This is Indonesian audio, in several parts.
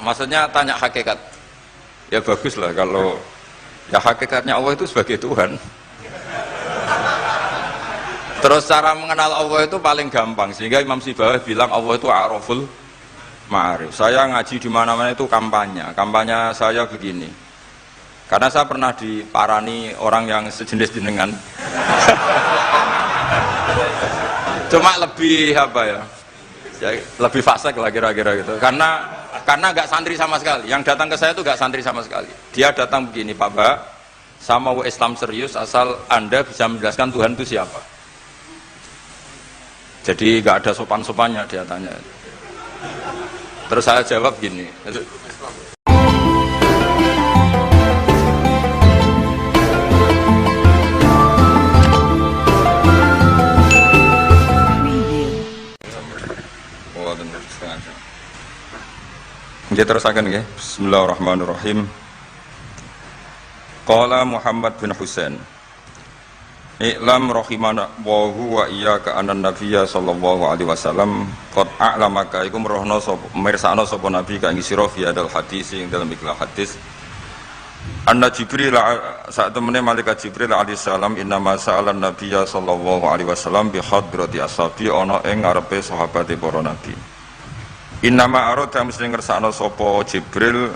maksudnya tanya hakikat. Ya bagus lah kalau ya hakikatnya Allah itu sebagai Tuhan. Terus cara mengenal Allah itu paling gampang, sehingga Imam Sibawayh bilang Allah itu a'raful ma'arif. Saya ngaji di mana-mana itu kampanye saya begini. Karena saya pernah diparani orang yang sejenis jenengan. Cuma lebih apa ya? Lebih fasik lah kira-kira gitu. Karena nggak santri sama sekali. Yang datang ke saya itu nggak santri sama sekali. Dia datang begini, Pak Mbak, saya mau Islam serius asal Anda bisa menjelaskan Tuhan itu siapa. Jadi nggak ada sopan-sopannya dia tanya. Terus saya jawab gini. Kita terusakan ya. Bismillahirrahmanirrahim. Qala Muhammad bin Husain, I'lam rahimana wa iyyaka anna nabiyya sallallahu alaihi wasallam qad a'lamaka ikum rohno sapa mirsakno sapa nabi ka ing sira fi hadal hadis ing dalam ikhlas hadis anna Jibril saat temene malaikat Jibril alaihi salam inna ma sa'alan nabiyya sallallahu alaihi wasallam bi hadrati ashabi ana ing ngarepe sahabate para nabi. Innama arada mesti ngersakno sapa Jibril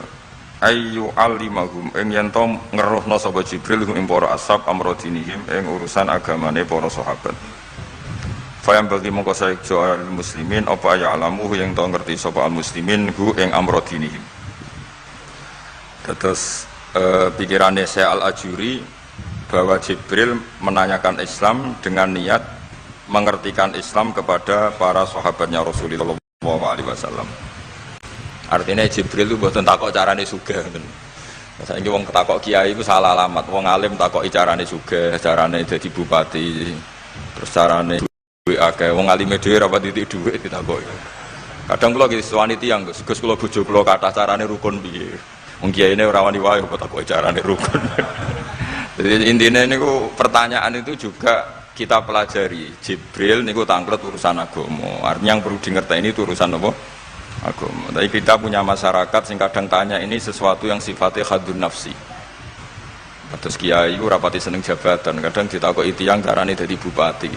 ayu alimahum ing yen to ngeruhna sapa Jibril ing para ashab amrodinihim ing urusan agamane para sahabat. Fayam bagi mongko saejo al muslimin apa ya alamu yang to ngerti sapa al muslimin hu ing amrodinihim. Terus pikirannya saya al-Ajuri bahwa Jibril menanyakan Islam dengan niat mengertikan Islam kepada para sahabatnya Rasulullah SAW. Artinya Jibril itu buatan takok carane sugih. Saiki wong takok kiai itu salah alamat. Wong alim takok carane sugih, carane dadi bupati, terus carane duwe akeh. Wong alime dhewe ora pati dhuwit ditakoki. Kadang kula iki suwani tiyang, Gus kula bojo kula kathah carane rukun piye. Wong kiyaine ora wani wae kok takoki carane rukun. Jadi intinya niku pertanyaan itu juga kita pelajari. Jibril niku tangklet urusan agama. Artinya yang perlu dingerteni itu urusan apa? Agama. Tapi kita punya masyarakat sing kadang tanya ini sesuatu yang sifatnya khadun nafsi. Terus kiai ku rapati seneng jabatan, kadang ditakoki tiyang carane dadi bupati.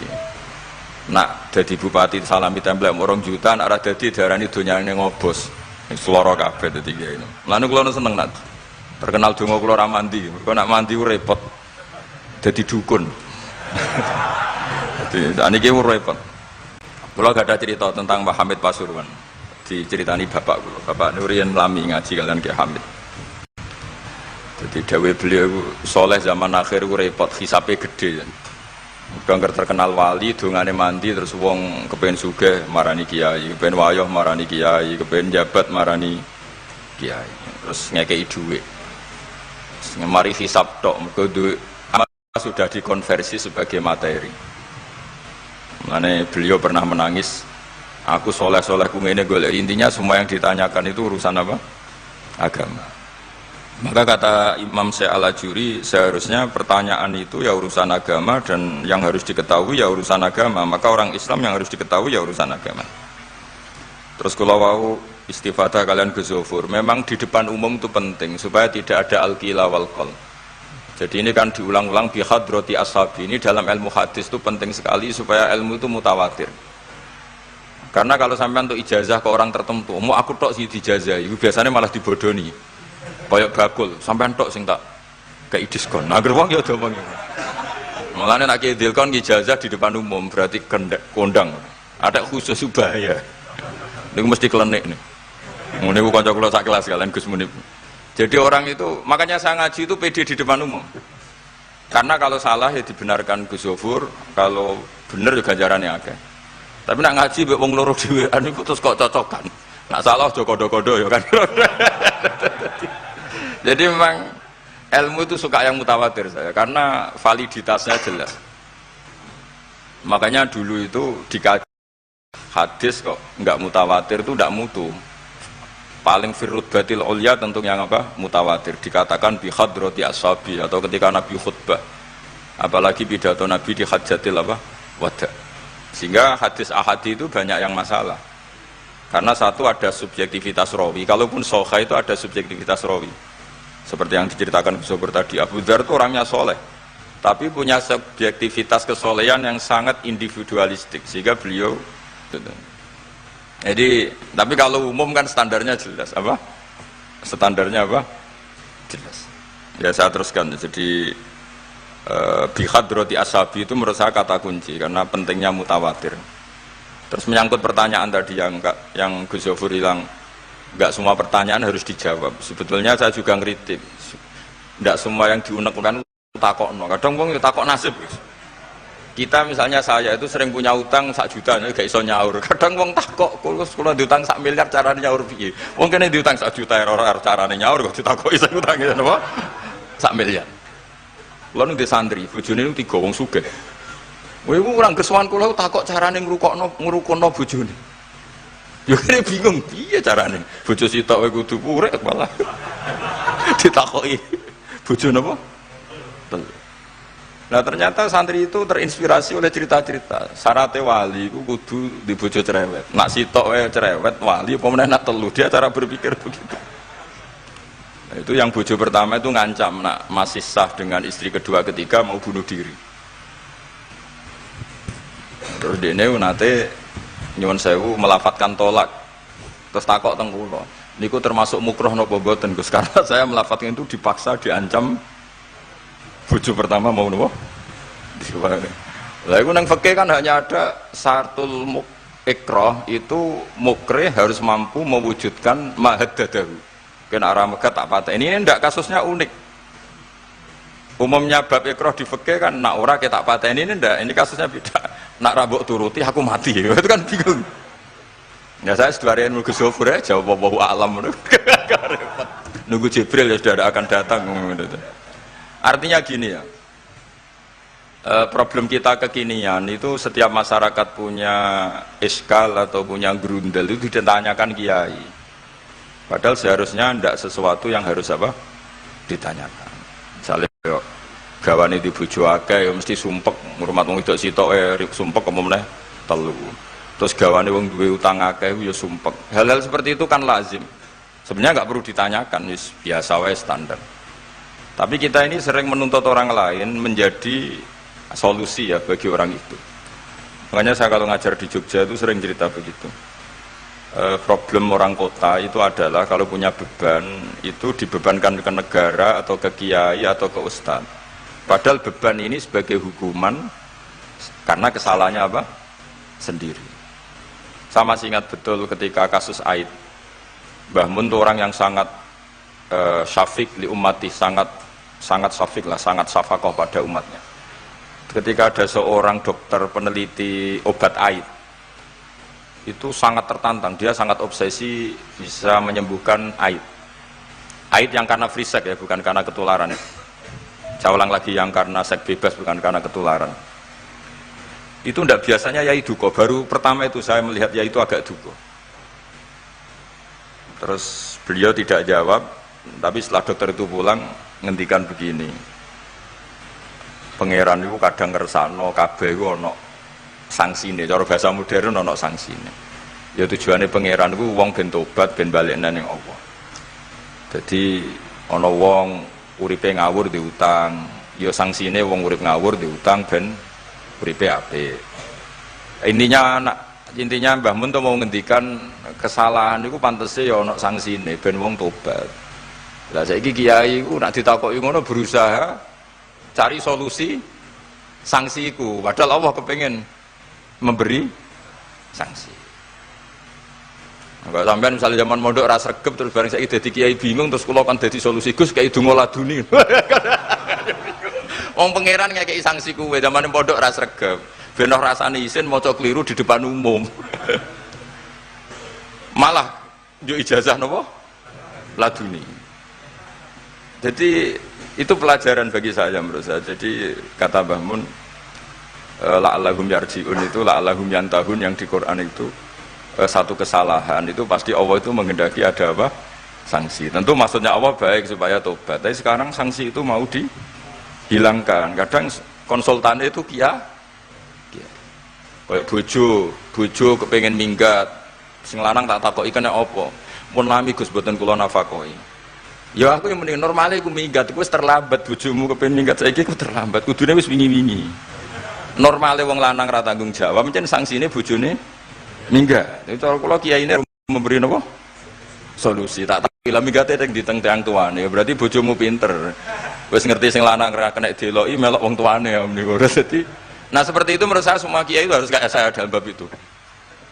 Nak dadi bupati salami template 2 juta, nak ora dadi darani donyane ngobos. Seloro kabeh dadi kiai. Lan kula seneng nak terkenal donga kula ora mandi. Mergo nak mandi ku repot. Dadi dukun. Jadi niki repot. Kula gak ada cerita tentang Mbah Hamid Pasuruan. Diceritani bapak kula. Bapak Nurian lami ngaji kalian Ki Hamid. Jadi dawuh beliau soleh zaman akhir ku repot, hisape gede. Bangker terkenal wali, dongane mandi terus wong kepen sugih marani kiai, kepen wayoh marani kiai, kepen jabat marani kiai. Terus ngekei dhuwit. Mari hisab tok mergo duwe sudah dikonversi sebagai materi. Makanya beliau pernah menangis, aku soleh-soleh ku ngene golek. Intinya semua yang ditanyakan itu urusan apa? Agama. Maka kata Imam Syekh Al-Ajuri, seharusnya pertanyaan itu ya urusan agama, dan yang harus diketahui ya urusan agama. Maka orang Islam yang harus diketahui ya urusan agama. Terus kalau wau istifadah kalian Ghazofur, memang di depan umum itu penting supaya tidak ada al-qila wal qal. Jadi ini kan diulang-ulang bihadrati ashabi. Ini dalam ilmu hadis itu penting sekali supaya ilmu itu mutawatir. Karena kalau sampai untuk ijazah ke orang tertentu, mau aku tok sih dijazah, itu biasanya malah dibodoni. Kayak bakul, sampai tok sing tak kayak diskon. Nah, gerbang ya udah bang. Makanya nak kidilkon ijazah di depan umum berarti kondang. Ada khusus bahaya. Ini mesti klenik nih. Ini bukan coklat sak kelas kalian Gus Munib. Jadi orang itu, makanya saya ngaji itu pede di depan umum. Karena kalau salah ya dibenarkan Gus Zofur, kalau benar juga ganjarannya akeh. Tapi nak ngaji mbek wong loro dhewean iku terus kok cocokan. Nak salah aja kodo-kodo ya kan. Jadi memang ilmu itu suka yang mutawatir saya, karena validitasnya jelas. Makanya dulu itu dikaji hadis kok enggak mutawatir itu enggak mutu. Paling firrut batil ulia tentu yang apa? Mutawatir. Dikatakan bi hadrati ashabi, atau ketika Nabi khutbah. Apalagi pidato Nabi di hajatil apa? Wada. Sehingga hadis ahadi itu banyak yang masalah. Karena satu ada subjektivitas rawi, kalaupun soha itu ada subjektivitas rawi. Seperti yang diceritakan Gus Sobur tadi, Abu Dzar itu orangnya soleh, tapi punya subjektivitas kesolehan yang sangat individualistik, sehingga beliau. Jadi, tapi kalau umum kan standarnya jelas, apa? Standarnya apa? Jelas. Ya saya teruskan. Jadi bihadrati ashabi itu menurut saya kata kunci karena pentingnya mutawatir. Terus menyangkut pertanyaan tadi yang Gus Zofur hilang, nggak semua pertanyaan harus dijawab. Sebetulnya saya juga ngeritik, nggak semua yang diunek-unek takokno. Kadang wong takok nasib. Kita misalnya saya itu sering punya utang 1 juta, gak iso nyaur. Kadang wong takok, kalau diutang 1 miliar caranya nyaur piye? Wong kene diutang 1 juta ora carane nyaur kok ditakoki sing utange napa? 1 miliar. Kulo ning santri, bojone niku 3 wong sugih. Kowe iku kurang kesuwan kula takok carane ngrukono bojone. Yo kene bingung piye carane. Bojo sitok kowe kudu urip malah. Ditakoki bojo napa? Nah ternyata santri itu terinspirasi oleh cerita-cerita. Syaratnya wali itu kudu di bojo cerewet. Nak sitok wae cerewet wali apa meneh nak telu, dia cara berpikir begitu. Nah, itu yang bojo pertama itu ngancam nak masih sah dengan istri kedua ketiga mau bunuh diri. Terus dene nate nyuwun sewu melafatkan tolak. Terus takok teng kula. Niku termasuk mukroh napa mboten Gus? Karena saya melafatkan itu dipaksa diancam bojo pertama mau napa? Lah iku nang fikih kan hanya ada syartul ikrah itu mukrih harus mampu mewujudkan mahaddadahu. Kena arah megat tak patah. Ini ndak kasusnya unik. Umumnya bab ikrah di fikih kan nak ora ke tak patah ini ndak. Ini kasusnya beda. Nak rabuk turuti aku mati. Itu kan bingung. Ya saya seduarian Gus Zofur ya jawab wallahu alam. Nunggu Jibril ya sudah akan datang. Artinya gini ya. Problem kita kekinian itu setiap masyarakat punya iskal atau punya grundel itu ditanyakan kiai. Padahal seharusnya tidak sesuatu yang harus apa ditanyakan. Misalnya yo gawane di bojo akeh mesti sumpek ngurmat wong wedok sitok sumpek apa meneh telu. Terus gawane wong duwe utang akeh ya sumpek. Hal-hal seperti itu kan lazim. Sebenarnya nggak perlu ditanyakan, biasa wae standar. Tapi kita ini sering menuntut orang lain menjadi solusi ya bagi orang itu. Makanya saya kalau ngajar di Jogja itu sering cerita begitu. Problem orang kota itu adalah kalau punya beban itu dibebankan ke negara atau ke kiai atau ke ustadz. Padahal beban ini sebagai hukuman karena kesalahannya apa? Sendiri. Saya masih ingat betul ketika kasus Aid. Mbah Mun itu orang yang sangat syafiq li ummati, sangat syafiq lah, sangat syafakoh pada umatnya. Ketika ada seorang dokter peneliti obat Aid, itu sangat tertantang, dia sangat obsesi bisa menyembuhkan Aid. Aid yang karena free sex ya, bukan karena ketularan ya. Saya ulang lagi, yang karena seks bebas bukan karena ketularan. Itu tidak biasanya yai duko, baru pertama itu saya melihat yai itu agak duko. Terus beliau tidak jawab, tapi setelah dokter itu pulang ngendikan begini, pangeran itu kadang ngersano kabeh itu ono sanksine, cara bahasa modern ono sanksine. Ya tujuannya pangeran itu wong ben tobat ben balik nang Allah. Jadi ono wong uripe ngawur diutang, ya sanksine wong urip ngawur diutang ben uripe apik. Intinya Mbah Mun mau ngendikan kesalahan itu pantese ya ono sanksine ben wong tobat. Lah saiki kiai iku nak ditakoki ngono berusaha cari solusi sanksi iku, padahal Allah kepengen memberi sanksi. Enggak sampean misalnya zaman mondok ra sregep terus bareng saiki dadi kiai bingung terus kula kan dadi solusi Gus kayak donga laduni. Wong pangeran ngekeki sanksi kuwe zaman mondok ra sregep. Ben ora rasane isin maca keliru di depan umum. Malah yo ijazah napa? Laduni. Jadi itu pelajaran bagi saya menurut saya. Jadi kata Mbah Mun la'allahum yarji'un itu la'allahum yantahun yang di Quran itu satu kesalahan itu pasti Allah itu menghendaki ada apa? Sanksi. Tentu maksudnya Allah baik supaya tobat. Tapi sekarang sanksi itu mau dihilangkan. Kadang konsultannya itu kayak bojo kepengen minggat Sing lanang tak takoki kena apa? Mun lami Gus boten kula nafakoi. Ya aku yang mending normale iku minggat, iku wis terlambat bojomu kepen minggat saiki iku terlambat. Kudune wis wingi-wingi. Normale wong lanang ra tanggung jawab, mencen sanksine bojone minggat. Itu cara kula kiyaine memberi napa? Solusi. Tak takoki lah minggate ning diteng tiyang tuane. Berarti bojomu pinter. Wis ngerti sing lanang ra kena deloki melok wong tuane ya niku. Dadi nah seperti itu menurut saya semua kiai itu harus kayak saya dalam bab itu.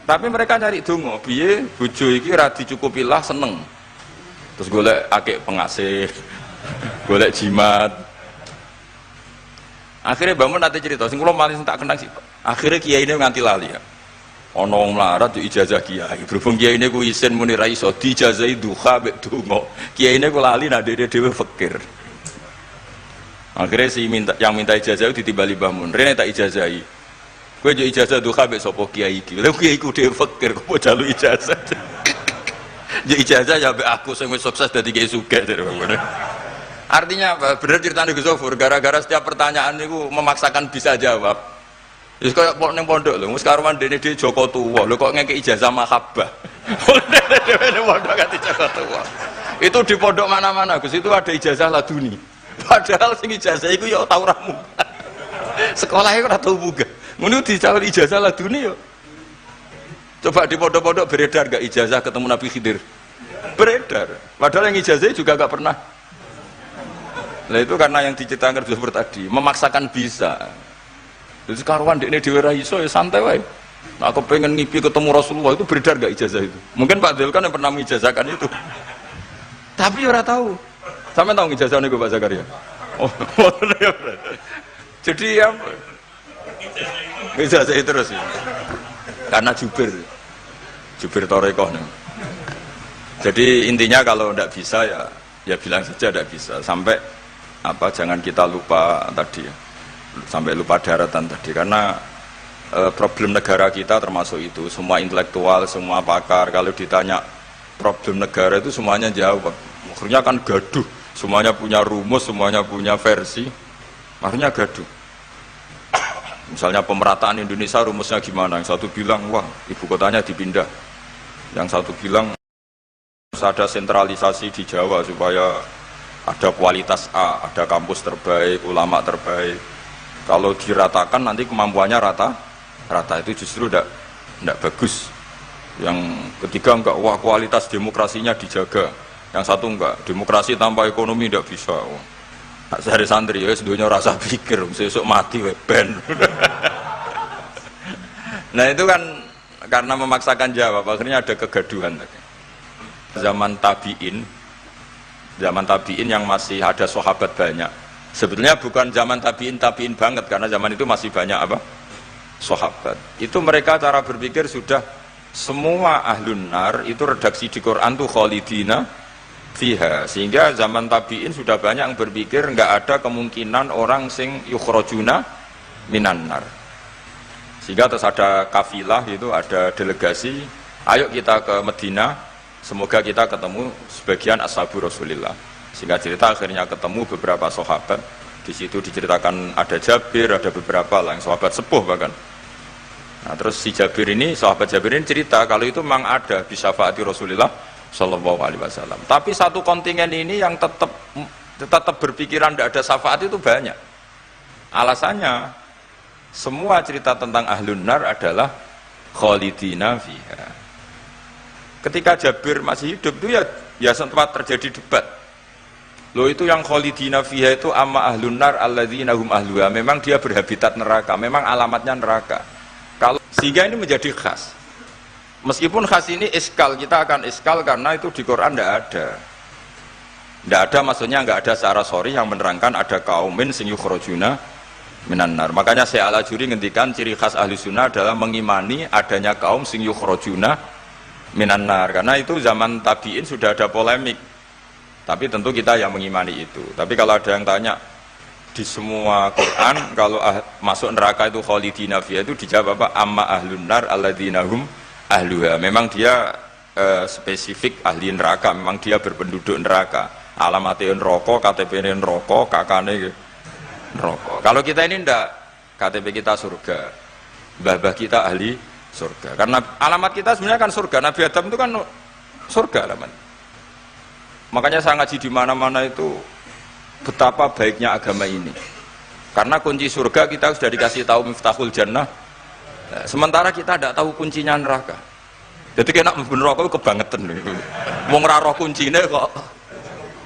Tapi mereka cari donga, piye bojo iki ora dicukupilah seneng. Terus golek akeh pengasih, golek jimat. Akhirnya bangun nanti cerita, sing kula malah tak kenang sih. Akhirnya kiai ini nganti lali ya. Ono wong melarat yo ijazah kiai. Berhubung kiai ini ku isin muni ra iso dijazahi duha mek donga. Kiai ini ku lali nak dhewe fakir. Akhirnya yang minta ijazah itu ditimbali bangun. Rene tak ijazahi. Kowe yo ijazah duha mek sapa kiai iki. Lha kiai ku dhewe fakir kok jalu ijazah. Ya ijazah ya aku sing wis sukses dadi kiai sugih. Artinya apa? Bener ceritane Gus Zofur, gara-gara setiap pertanyaan niku memaksakan bisa jawab. Wis koyo ning pondok lho, wis karuan dene dhewe Joko tuwa. Lho kok ngeke ijazah mahabbah. Dhewe ning pondok ganti Joko tuwa. Itu di pondok mana-mana Gus, itu ada ijazah laduni. Padahal sing ijazah iku ya tau ramu. Sekolah iku ora tau munggah. Ngono dicalon ijazah laduni yo. Coba di pondok-pondok beredar gak ijazah ketemu Nabi Khidir? Beredar. Padahal yang ijazah juga gak pernah. Nah itu karena yang diceritakan Gus tadi, memaksakan bisa. Jadi karuan dekne dhewe ra iso ya santai wae. Nah, aku pengen ngipi ketemu Rasulullah itu beredar gak ijazah itu? Mungkin Pak Del kan yang pernah mengijazahkan itu. Tapi ora tahu. Sampe tahu ijazah niku Pak Zakaria? Oh, jadi ya ijazah itu terus ya. Karena jubir Torekoh nih. Jadi intinya kalau tidak bisa ya bilang saja tidak bisa. Sampai apa jangan kita lupa tadi ya. Sampai lupa daratan tadi karena problem negara kita termasuk itu. Semua intelektual, semua pakar kalau ditanya problem negara itu semuanya jawab. Akhirnya kan gaduh. Semuanya punya rumus, semuanya punya versi. Akhirnya gaduh. Misalnya pemerataan Indonesia rumusnya gimana? Yang satu bilang, wah ibu kotanya dipindah. Yang satu bilang, harus ada sentralisasi di Jawa supaya ada kualitas A, ada kampus terbaik, ulama terbaik. Kalau diratakan nanti kemampuannya rata itu justru tidak bagus. Yang ketiga enggak, wah kualitas demokrasinya dijaga. Yang satu enggak, demokrasi tanpa ekonomi tidak bisa. Sehari santri ya sedunia rasa pikir besok mati ben. Nah itu kan karena memaksakan jawab akhirnya ada kegaduhan tadi. Zaman tabiin yang masih ada sahabat banyak. Sebetulnya bukan zaman tabiin banget karena zaman itu masih banyak apa? Sahabat. Itu mereka cara berpikir sudah semua ahlun nar itu redaksi di Quran tuh khalidina fiha, sehingga zaman tabiin sudah banyak yang berpikir nggak ada kemungkinan orang sing yukhrajuna minan nar. Sehingga terus ada kafilah itu, ada delegasi, ayo kita ke Medina, semoga kita ketemu sebagian ashabu Rasulillah. Sehingga cerita akhirnya ketemu beberapa sahabat. Di situ diceritakan ada Jabir, ada beberapa lah yang sahabat sepuh bahkan. Nah terus si Jabir ini, sahabat Jabir ini cerita kalau itu memang ada di syafaati Rasulillah Sallallahu Alaihi Wasallam. Tapi satu kontingen ini yang tetap berpikiran tidak ada syafaat itu banyak. Alasannya semua cerita tentang ahlun nar adalah khalidina fiha. Ketika Jabir masih hidup itu ya sempat terjadi debat. Loh itu yang khalidina fiha itu amma ahlun nar alladzina hum ahluha. Memang dia berhabitat neraka, memang alamatnya neraka. Kalau sehingga ini menjadi khas. Meskipun khas ini iskal, kita akan iskal karena itu di Quran tidak ada. Tidak ada maksudnya nggak ada secara sorry yang menerangkan ada kaumin sing yukhrajuna minan nar. Makanya Syekh Al-Ajuri ngendikan ciri khas ahli sunnah adalah mengimani adanya kaum sing yukhrajuna minan nar. Karena itu zaman tabiin sudah ada polemik. Tapi tentu kita yang mengimani itu. Tapi kalau ada yang tanya di semua Quran kalau masuk neraka itu khalidina fiha itu dijawab apa? Amma ahlun nar alladzina hum ahluha. Memang dia spesifik ahli neraka, memang dia berpenduduk neraka. Alamatnya neraka, KTP-nya neraka, kakane neraka. Kalau kita ini ndak, KTP kita surga, mbah-mbah kita ahli surga. Karena alamat kita sebenarnya kan surga. Nabi Adam itu kan surga alamat. Makanya saya ngaji di mana-mana itu betapa baiknya agama ini. Karena kunci surga kita sudah dikasih tahu miftahul jannah. Nah, sementara kita tidak tahu kuncinya neraka. Jadi kena mlebu neraka kebangetan niku. Wong ora roh kuncine kok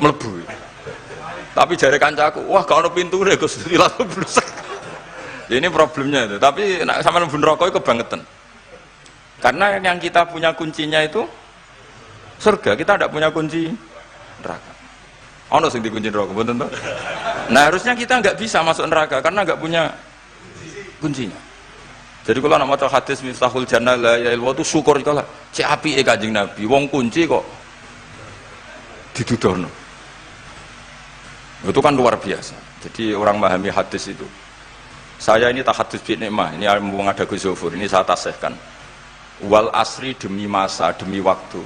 mlebu. Tapi jare kancaku, wah gak ono pintune Gus, langsung blusek. Ini problemnya itu. Tapi nek sampean mlebu neraka kebangetan. Karena yang kita punya kuncinya itu surga, kita tidak punya kunci neraka. Ono sing dikunci neraka, mboten to? Nah, harusnya kita nggak bisa masuk neraka karena nggak punya kuncinya. Jadi kalau nak maca hadis miftahul jannah la ilaha illallah itu syukur kalau cek apike Kanjeng Nabi, wong kunci kok didudono. Itu kan luar biasa. Jadi orang memahami hadis itu. Saya ini tahadus bi nikmah, ini mumpung ada Gus Zofur, ini saya tasihkan. Wal asri demi masa, demi waktu.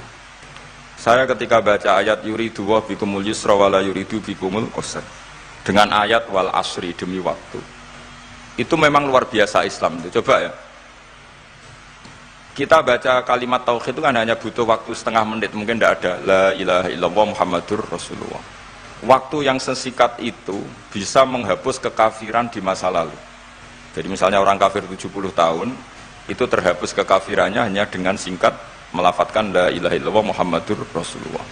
Saya ketika baca ayat yuridu wa bikumul yusra wala yuridu bikumul usra. Dengan ayat wal asri demi waktu. Itu memang luar biasa Islam itu. Coba ya. Kita baca kalimat tauhid itu kan hanya butuh waktu setengah menit, mungkin tidak ada la ilaha illallah Muhammadur Rasulullah. Waktu yang sesikat itu bisa menghapus kekafiran di masa lalu. Jadi misalnya orang kafir 70 tahun, itu terhapus kekafirannya hanya dengan singkat melafadzkan la ilaha illallah Muhammadur Rasulullah.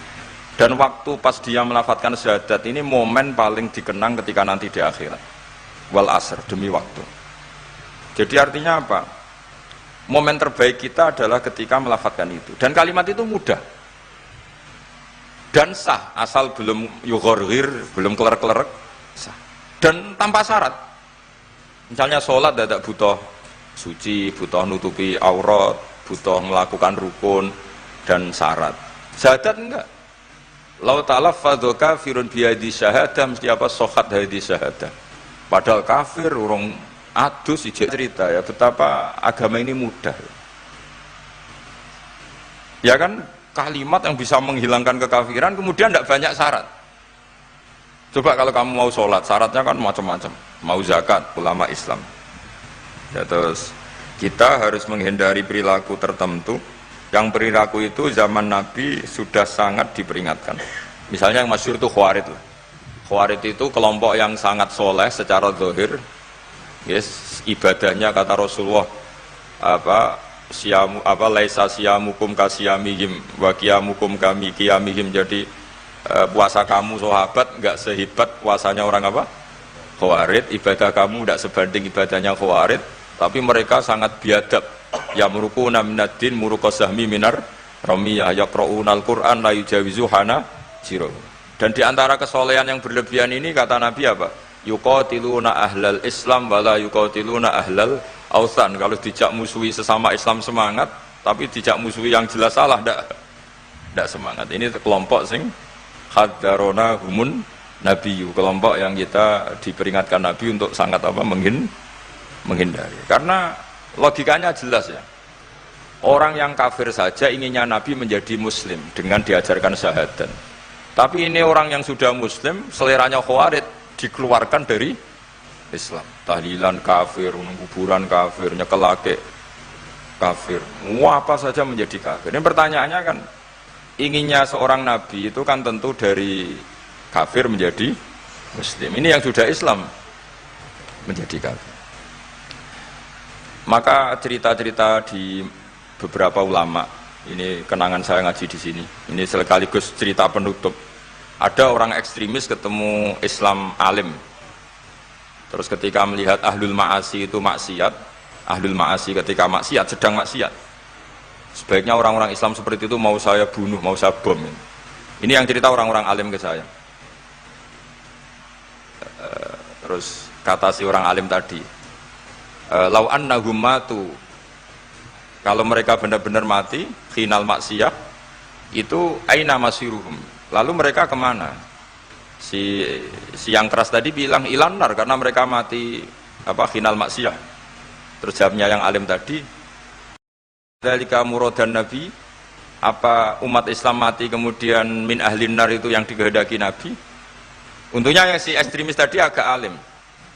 Dan waktu pas dia melafadzkan syahadat ini momen paling dikenang ketika nanti di akhirat. Wal asr, demi waktu. Jadi artinya apa? Momen terbaik kita adalah ketika melafadzkan itu. Dan kalimat itu mudah. Dan sah, asal belum yughorghir, belum kelerek-kelerek, sah. Dan tanpa syarat. Misalnya sholat tidak butuh suci, butuh nutupi aurat, butuh melakukan rukun dan syarat. Syahadat enggak. Lau ta'alaffadhu kafirun biyadi syahadah, mesti apa? Sohat hadi syahadah. Padahal kafir, urung adus, ijek cerita ya betapa agama ini mudah. Ya kan, kalimat yang bisa menghilangkan kekafiran, kemudian tidak banyak syarat. Coba kalau kamu mau sholat, syaratnya kan macam-macam. Mau zakat, ulama Islam. Ya, terus kita harus menghindari perilaku tertentu. Yang perilaku itu zaman Nabi sudah sangat diperingatkan. Misalnya yang masyhur itu Khawarid. Khawarid itu kelompok yang sangat soleh secara zahir. Yes, ibadahnya kata Rasulullah laisa siyamukum kasiyamihim wa qiyamukum kami qiyamihim. Jadi puasa kamu sahabat enggak sehebat puasanya orang apa? Khawarid. Ibadah kamu tidak sebanding ibadahnya Khawarid, tapi mereka sangat biadab. Ya murukuna minaddin murukosahmi minar ramiyah yaqra'unal Qur'an la yujawizu hana jiro. Dan di antara kesolehan yang berlebihan ini kata Nabi apa? Yuqatiluna ahlal Islam wala yuqatiluna ahlal authan. Kalau dijak musuhi sesama Islam semangat, tapi dijak musuhi yang jelas salah ndak semangat. Ini kelompok sing hadarona humun nabiyyu, kelompok yang kita diperingatkan Nabi untuk sangat apa? Menghindari. Karena logikanya jelas ya. Orang yang kafir saja inginnya Nabi menjadi muslim dengan diajarkan syahadat. Tapi ini orang yang sudah muslim, seleranya Khawarid, dikeluarkan dari Islam. Tahlilan kafir, kuburan kafir, nyekelake kafir. Apa saja menjadi kafir. Ini pertanyaannya kan, inginnya seorang Nabi itu kan tentu dari kafir menjadi muslim. Ini yang sudah Islam menjadi kafir. Maka cerita-cerita di beberapa ulama, ini kenangan saya ngaji di sini. Ini sekaligus cerita penutup. Ada orang ekstremis ketemu Islam alim. Terus ketika melihat ahlul ma'asi itu maksiat, ahlul ma'asi ketika maksiat, sedang maksiat. Sebaiknya orang-orang Islam seperti itu mau saya bunuh, mau saya bom. Ini yang cerita orang-orang alim ke saya. Terus kata si orang alim tadi, lau annahum matu, kalau mereka benar-benar mati khinal maksiyah itu aina masiruhum, lalu mereka kemana? Si yang keras tadi bilang ilanar, karena mereka mati apa khinal maksiyah. Terus jawabnya yang alim tadi, dzalika muradan nabi, apa umat Islam mati kemudian min ahlin nar itu yang dikehendaki Nabi? Untungnya yang si ekstremis tadi agak alim.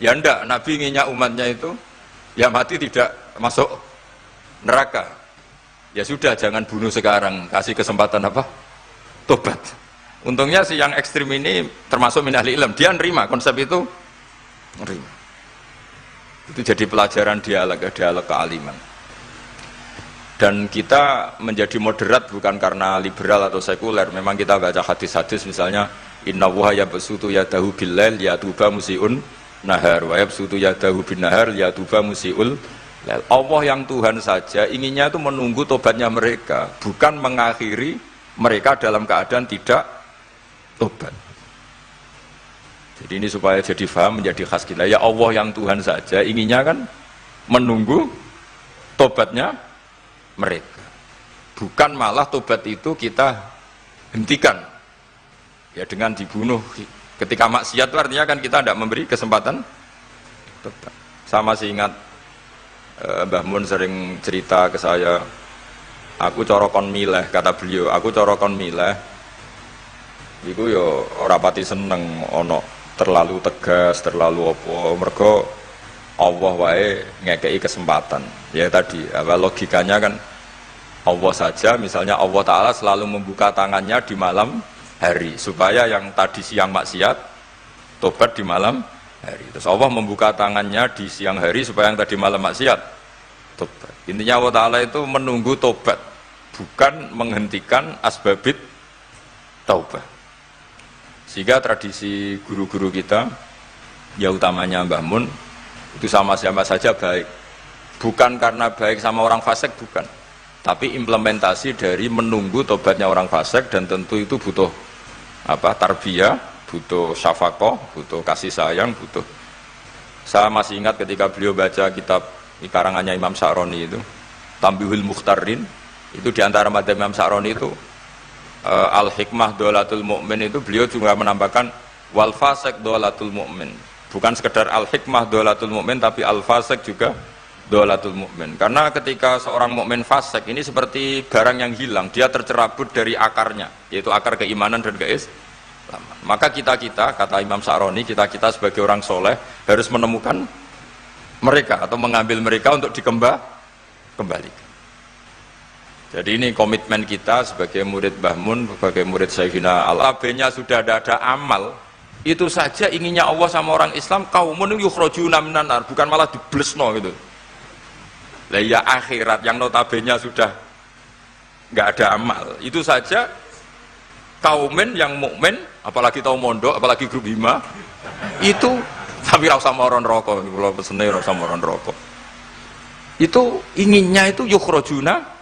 Ya ndak, Nabi inginnya umatnya itu ya mati tidak masuk neraka. Ya sudah, jangan bunuh sekarang, kasih kesempatan apa? Tobat. Untungnya si yang ekstrim ini termasuk min ahli ilm, dia nerima konsep itu, nerima. Itu jadi pelajaran dialog kealiman. Dan kita menjadi moderat bukan karena liberal atau sekuler. Memang kita baca hadis-hadis misalnya inna wuha yabsutu yadahu billail yatuba musiun nahar wa yabsutu yadahu bin nahar yatuba musiul lail. Allah yang Tuhan saja inginnya itu menunggu tobatnya mereka, bukan mengakhiri mereka dalam keadaan tidak tobat. Jadi ini supaya jadi paham, menjadi khas kita. Ya Allah yang Tuhan saja inginnya kan menunggu tobatnya mereka, bukan malah tobat itu kita hentikan ya dengan dibunuh ketika maksiat. Itu artinya kan kita tidak memberi kesempatan tobat. Sama sih ingat Mbah Mun sering cerita ke saya, aku corokon mileh, kata beliau, aku corokon mileh iku yo ora pati seneng ono terlalu tegas, terlalu apa, mergo Allah wae ngekei kesempatan. Ya tadi, apa logikanya kan Allah saja, misalnya Allah Ta'ala selalu membuka tangannya di malam hari supaya yang tadi siang maksiat tobat di malam hari. Terus Allah membuka tangannya di siang hari supaya yang tadi malam maksiat tobat. Intinya Allah Ta'ala itu menunggu tobat, bukan menghentikan asbabit taubah. Sehingga tradisi guru-guru kita, ya utamanya Mbah Mun, itu sama-sama saja baik. Bukan karena baik sama orang fasik, bukan. Tapi implementasi dari menunggu tobatnya orang fasik, dan tentu itu butuh apa? Tarbiyah, butuh syafaqah, butuh kasih sayang, butuh. Saya masih ingat ketika beliau baca kitab karangannya Imam Sa'roni itu, Tambihul Mukhtarin, itu diantara madzhab Imam Sa'roni itu Al-Hikmah Dolatul Mu'min, itu beliau juga menambahkan wal fasik dolatul mu'min. Bukan sekedar al-hikmah dolatul mu'min, tapi al-fasik juga dolatul mu'min. Karena ketika seorang mukmin fasik ini seperti barang yang hilang, dia tercerabut dari akarnya, yaitu akar keimanan dan keislaman. Maka kita-kita, kata Imam Sa'roni, kita-kita sebagai orang soleh harus menemukan mereka atau mengambil mereka untuk dikembalikan. Jadi ini komitmen kita sebagai murid Mbah Mun, sebagai murid Syekhina Al-Abenya sudah ada amal. Itu saja inginnya Allah sama orang Islam, kaumun yukhrajuna minan nar, bukan malah diblesno gitu. Lah ya akhirat yang notabene sudah enggak ada amal. Itu saja kaumen yang mukmin, apalagi tau mondok, apalagi grup hima, itu tapi ra usah moron rokok, kula pesene ra usah moron rokok. Itu inginnya itu yukhrajuna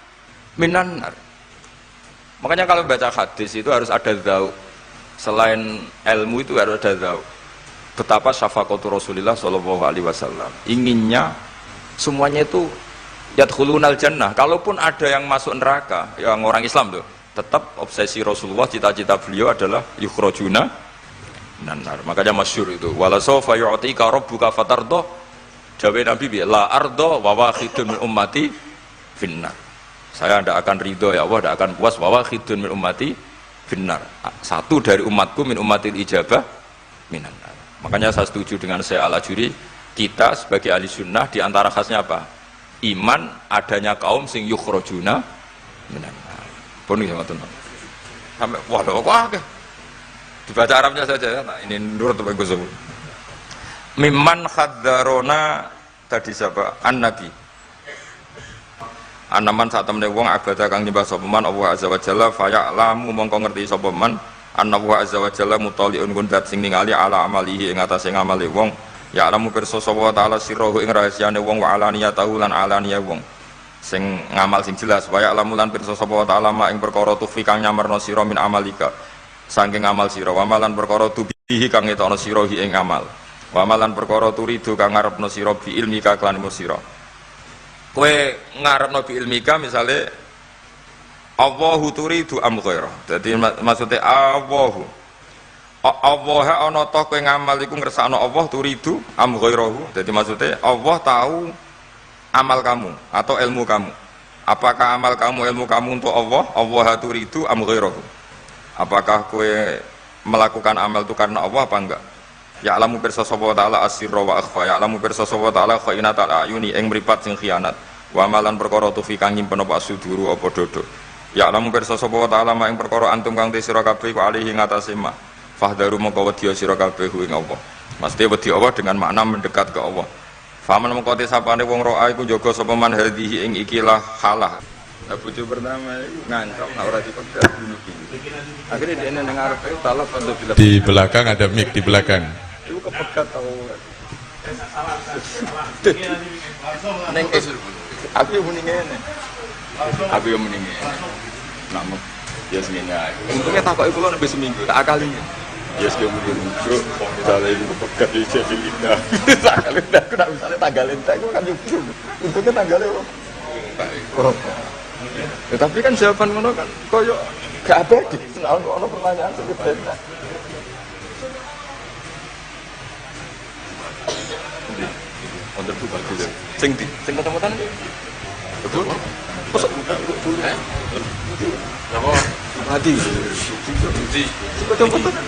minan nar. Makanya kalau baca hadis itu harus ada dzauq. Selain ilmu itu harus ada dzauq. Betapa syafaqatu Rasulullah sallallahu alaihi wasallam. Inginnya semuanya itu yadkhulunal jannah. Kalaupun ada yang masuk neraka, yang orang Islam tuh, tetap obsesi Rasulullah, cita-cita beliau adalah yukhrajuna minan nar. Makanya masyhur itu, wala sawfa yu'tika rabbuka fatarda. Jawabe Nabi bi la arda wa wahidun min ummati finnar. Saya tidak akan ridho ya Allah, tidak akan puas bahwa khidun min ummati finnar. Satu dari umatku min ummatil ijabah minan nar. Makanya saya setuju dengan Syekh Al-Ajuri, kita sebagai ahli sunnah diantara khasnya apa? Iman adanya kaum sing yukhrajuna minan nar. Pun sama teman. Sampai waduh kok dibaca Arabnya saja. Nah, ini nurut apa Gus. Mimman khadzarona tadi siapa? An-Nabi. Anaman saat temne wong abada kang nyembah sapa man Allah azza wa jalla fa ya'lamu mongko ngerti sapa man anna wa azza wa jalla mutaliun kundat sing ningali ala amalihi ing atase ngamale wong ya'lamu pirsa sapa taala sirruhu ing rahasiane wong wa alaniyatahu lan alaniya wong sing ngamal sing jelas wa ya'lamu lan pirsa sapa taala mak ing perkara tufi kang nyamarno sira min amalika saking amal sira wa malan perkara tubihi kang ngetokno sira ing amal wa malan perkara turidu kang ngarepno sira bi ilmika kan sira. Kowe ngarepno bi ilmika misale Allahu turidu am ghaira. Dadi maksudnya Allahu Allah ana ta kowe ngamal iku ngersakno Allah turidu am ghairahu. Dadi maksudnya Allah tahu amal kamu atau ilmu kamu. Apakah amal kamu ilmu kamu untuk Allah? Allah turidu am ghairahu. Apakah kowe melakukan amal itu karena Allah apa enggak? Ya'lamu pirsa sapa taala asirra wa akhfa. Ya'lamu pirsa sapa taala khainatal ayuni ing mripat sing khianat. wa malan perkara tufi kang nyimpen apa suduru apa dodo ya lamun pirsa sapa wa ta'ala ing perkara antum kang te sira kabeh ku alihi ngatasé ma fahdaru mongko wedi sira kabeh ing apa mesti wedi Allah dengan makna mendekat ke Allah faman mongko te sapane wong roa iku jaga sapa man hadhihi ing ikilah halah bojo pertama iku ngancam ora dipegat bunuh diri akhirnya dia nang ngarepe talak untuk bila di belakang ada mic di belakang itu kepegat tau neng aku yang mending ngene aku yang mending ngene namun ya seminggu untungnya takut iku lho lebih seminggu tak akali ya sekian mungkin muncul misalnya ini kepegat di jadi indah sekali aku tak misalnya tanggal entek aku kan lucu untungnya tanggalnya oh ya, tapi kan jawaban ngono kan koyo gak abadi senang ono pertanyaan seperti itu untuk buka dulu sing ketemu-temutan betul? Kosok buka dulu apa? Hati di ketemu-temutan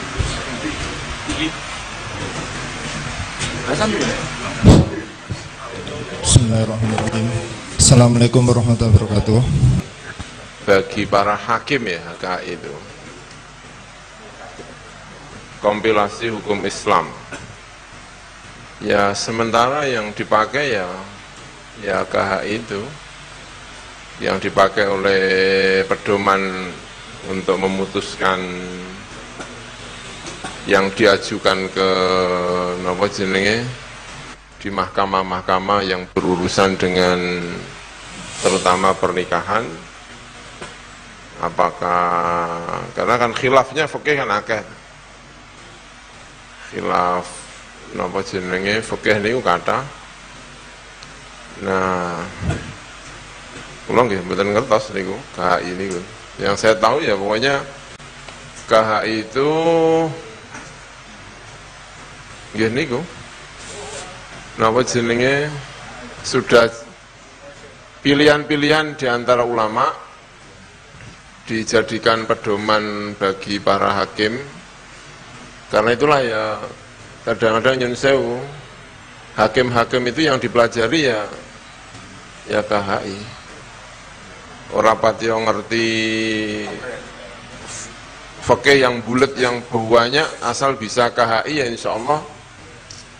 Bismillahirrahmanirrahim. Assalamualaikum warahmatullahi wabarakatuh. Bagi para hakim ya KHI itu kompilasi hukum Islam ya sementara yang dipakai ya KHI itu yang dipakai oleh pedoman untuk memutuskan yang diajukan ke napa jenenge di mahkamah-mahkamah yang berurusan dengan terutama pernikahan. Apakah karena kan khilafnya fikih kan akeh. Khilaf napa jenenge fikih niku kathah. Nah, kula nggih mboten ngertos niku KHI niku. Yang saya tahu ya pokoknya KHI itu nggih niku napa jenenge sudah pilihan-pilihan di antara ulama dijadikan pedoman bagi para hakim. Karena itulah ya kadang-kadang nyun sewu hakim-hakim itu yang dipelajari ya KHI. Ora pati ngerti fikih yang bulat yang banyak asal bisa KHI ya insya Allah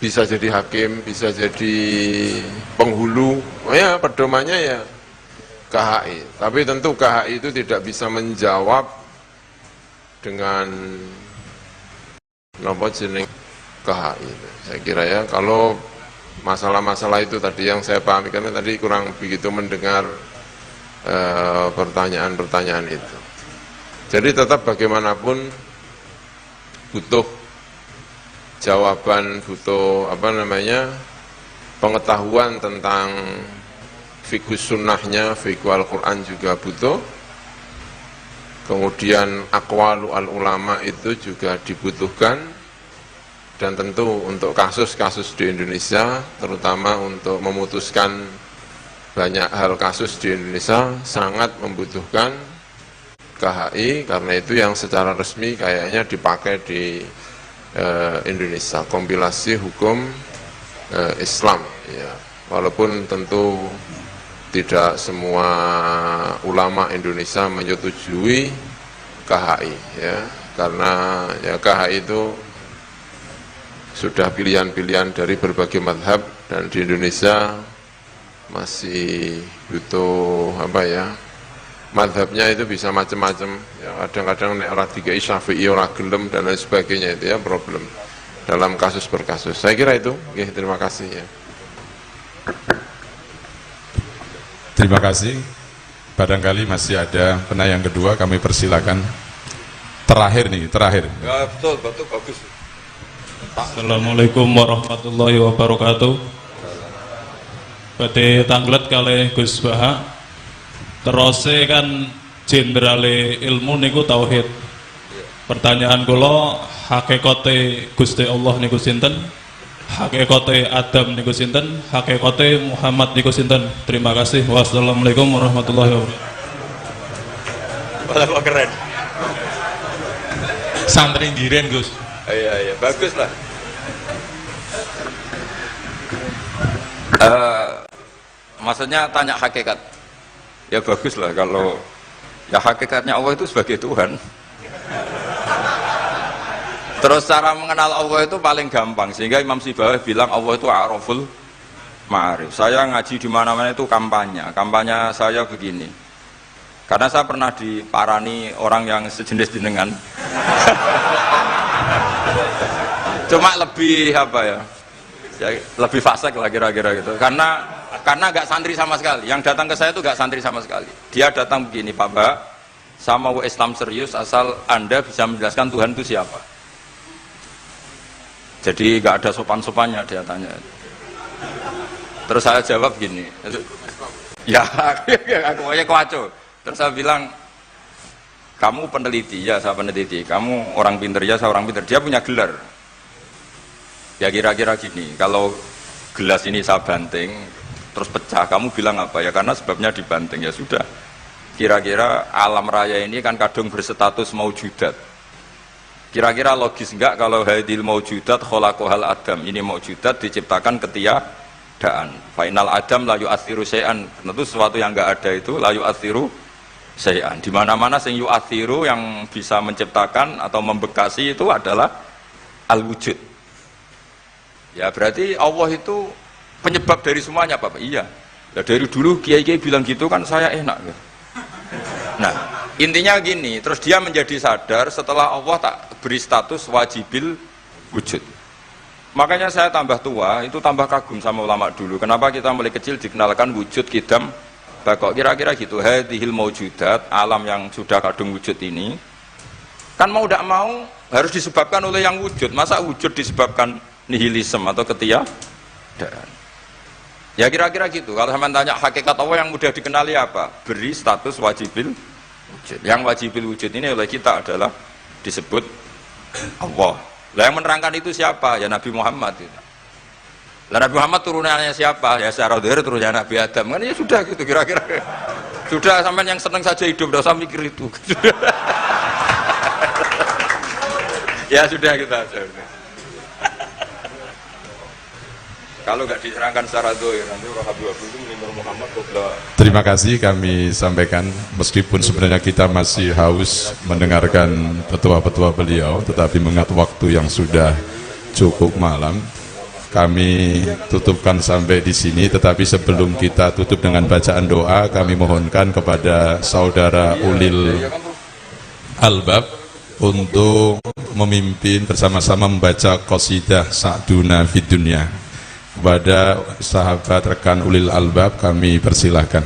bisa jadi hakim, bisa jadi penghulu. Oh ya pedomannya ya KHI. Tapi tentu KHI itu tidak bisa menjawab dengan nopo jeneng KHI. Saya kira ya kalau masalah-masalah itu tadi yang saya pahami karena tadi kurang begitu mendengar pertanyaan-pertanyaan itu. Jadi tetap bagaimanapun butuh jawaban, butuh pengetahuan tentang fikih sunnahnya, fikih Al-Quran juga butuh. Kemudian aqwalu al-ulama itu juga dibutuhkan. Dan tentu untuk kasus-kasus di Indonesia, terutama untuk memutuskan banyak hal kasus di Indonesia, sangat membutuhkan KHI, karena itu yang secara resmi kayaknya dipakai di Indonesia, kompilasi hukum Islam. Ya. Walaupun tentu tidak semua ulama Indonesia menyetujui KHI, ya, karena ya KHI itu sudah pilihan-pilihan dari berbagai mazhab dan di Indonesia masih butuh mazhabnya itu bisa macam-macam. Ya, kadang-kadang nek ora dikai Syafi'i ora gelem dan lain sebagainya itu ya problem dalam kasus per kasus. Saya kira itu. Oke, terima kasih ya. Terima kasih. Barangkali masih ada penanya kedua, kami persilakan. Terakhir. Ya betul bagus. Assalamualaikum warahmatullahi wabarakatuh. Badhe tanglet kalih Gus Baha. Terose kan jenderale ilmu niku tauhid. Pertanyaan kula, hakikate Gusti Allah niku sinten? Hakikate Adam niku sinten? Hakikate Muhammad niku sinten? Terima kasih. Wassalamualaikum warahmatullahi wabarakatuh. Wah, keren. Santri Ndiren, Gus. Iya, bagus lah. maksudnya tanya hakikat. Ya bagus lah kalau ya hakikatnya Allah itu sebagai Tuhan. Terus cara mengenal Allah itu paling gampang, sehingga Imam Sibawayh bilang Allah itu a'raful ma'arif. Saya ngaji di mana-mana itu kampanye saya begini. Karena saya pernah diparani orang yang sejenis jenengan. Cuma lebih apa ya? Lebih fasik lah kira-kira gitu. Karena nggak santri sama sekali. Yang datang ke saya itu nggak santri sama sekali. Dia datang begini, Pak Mbak, saya mau Islam serius asal Anda bisa menjelaskan Tuhan itu siapa. Jadi nggak ada sopan-sopannya dia tanya. Terus saya jawab gini, ya aku aja kacau. Terus saya bilang, kamu peneliti, ya saya peneliti. Kamu orang pinter, ya saya orang pinter. Dia punya gelar. Ya kira-kira gini, kalau gelas ini saya banting, terus pecah, kamu bilang apa? Ya karena sebabnya dibanting, ya sudah. Kira-kira alam raya ini kan kadung berstatus maujudat. Kira-kira logis enggak kalau hadil maujudat khalaqahal adam, ini maujudat diciptakan ketiadaan. Final adam la yu'athiru syai'an. Tentu sesuatu yang enggak ada itu la yu'athiru syai'an. Di mana-mana sing yu'athiru yang bisa menciptakan atau membekasi itu adalah al-wujud. Ya berarti Allah itu penyebab dari semuanya, Bapak. Iya. Ya dari dulu kiai-kiai bilang gitu kan saya enak. Nah, intinya gini, terus dia menjadi sadar setelah Allah tak beri status wajibil wujud. Makanya saya tambah tua, itu tambah kagum sama ulama dulu. Kenapa kita mulai kecil dikenalkan wujud kidam bakok, kira-kira gitu. Hadhil maujudat, alam yang sudah kadung wujud ini, kan mau tidak mau harus disebabkan oleh yang wujud. Masa wujud disebabkan nihilisme atau ketiadaan? Ya kira-kira gitu. Kalau sama tanya hakikat Allah yang mudah dikenali apa? Beri status wajibil wujud. Yang wajibil wujud ini oleh kita adalah disebut Allah. Lah yang menerangkan itu siapa? Ya Nabi Muhammad itu. Lah Nabi Muhammad turunannya siapa? Ya secara zahir turunannya Nabi Adam. Kan ya sudah gitu kira-kira. Sudah sampean yang senang saja hidup, enggak usah mikir itu. Ya sudah kita aja. Kalau nggak diterangkan secara zahir, nanti orang Habib itu menurut Muhammad kobra. Terima kasih kami sampaikan, meskipun sebenarnya kita masih haus mendengarkan petua-petua beliau, tetapi mengingat waktu yang sudah cukup malam, kami tutupkan sampai di sini. Tetapi sebelum kita tutup dengan bacaan doa, kami mohonkan kepada saudara Ulil Albab untuk memimpin bersama-sama membaca qasidah Sa'duna Fid Dunya. Kepada sahabat rekan Ulil Albab kami persilahkan.